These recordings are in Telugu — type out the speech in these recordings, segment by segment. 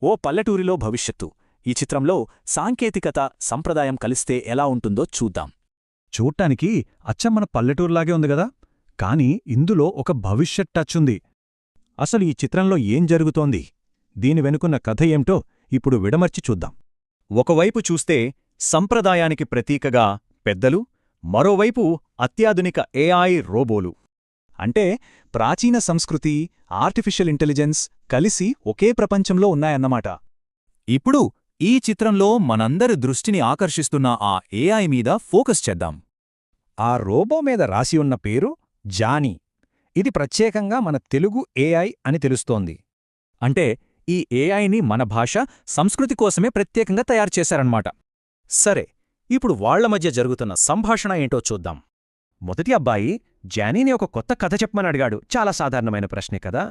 ఓ పల్లెటూరిలో భవిష్యత్తు. ఈ చిత్రంలో సాంకేతికత, సంప్రదాయం కలిస్తే ఎలా ఉంటుందో చూద్దాం. చూడ్డానికి అచ్చం మన పల్లెటూరులాగే ఉంది గదా, కాని ఇందులో ఒక భవిష్యత్ టచ్ ఉంది. అసలు ఈ చిత్రంలో ఏం జరుగుతోంది, దీని వెనుకున్న కథ ఏమిటో ఇప్పుడు విడమర్చి చూద్దాం. ఒకవైపు చూస్తే సంప్రదాయానికి ప్రతీకగా పెద్దలు, మరోవైపు అత్యాధునిక ఏఐ రోబోలు. అంటే ప్రాచీన సంస్కృతి, ఆర్టిఫిషియల్ ఇంటెలిజెన్స్ కలిసి ఒకే ప్రపంచంలో ఉన్నాయన్నమాట. ఇప్పుడు ఈ చిత్రంలో మనందరి దృష్టిని ఆకర్షిస్తున్న ఆ ఏఐ మీద ఫోకస్ చేద్దాం. ఆ రోబో మీద రాసి ఉన్న పేరు జానీ. ఇది ప్రత్యేకంగా మన తెలుగు ఏఐ అని తెలుస్తోంది. అంటే ఈ ఏఐని మన భాష, సంస్కృతి కోసమే ప్రత్యేకంగా తయారుచేశారన్నమాట. సరే, ఇప్పుడు వాళ్ల మధ్య జరుగుతున్న సంభాషణ ఏంటో చూద్దాం. మొదటి అబ్బాయి జానీని ఒక కొత్త కథ చెప్పమని అడిగాడు. చాలా సాధారణమైన ప్రశ్నే కదా.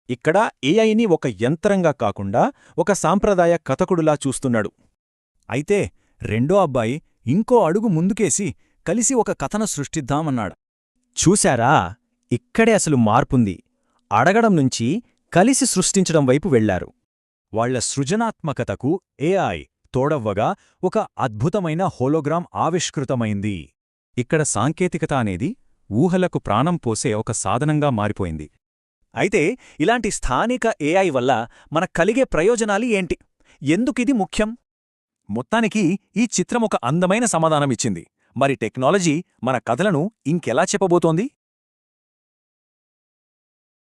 ఇక్కడ ఏఐని ఒక యంత్రంగా కాకుండా ఒక సాంప్రదాయ కథకుడులా చూస్తున్నాడు. అయితే రెండో అబ్బాయి ఇంకో అడుగు ముందుకేసి కలిసి ఒక కథను సృష్టిద్దామన్నాడు. చూశారా, ఇక్కడే అసలు మార్పుంది. అడగడం నుంచి కలిసి సృష్టించడం వైపు వెళ్లారు. వాళ్ల సృజనాత్మకతకు ఏఐ తోడవ్వగా ఒక అద్భుతమైన హోలోగ్రామ్ ఆవిష్కృతమైంది. ఇక్కడ సాంకేతికత అనేది ఊహలకు ప్రాణం పోసే ఒక సాధనంగా మారిపోయింది. అయితే ఇలాంటి స్థానిక ఏఐ వల్ల మనకు కలిగే ప్రయోజనాలు ఏంటి? ఎందుకిది ముఖ్యం? మొత్తానికి ఈ చిత్రం ఒక అందమైన సమాధానమిచ్చింది. మరి టెక్నాలజీ మన కథలను ఇంకెలా చెప్పబోతోంది?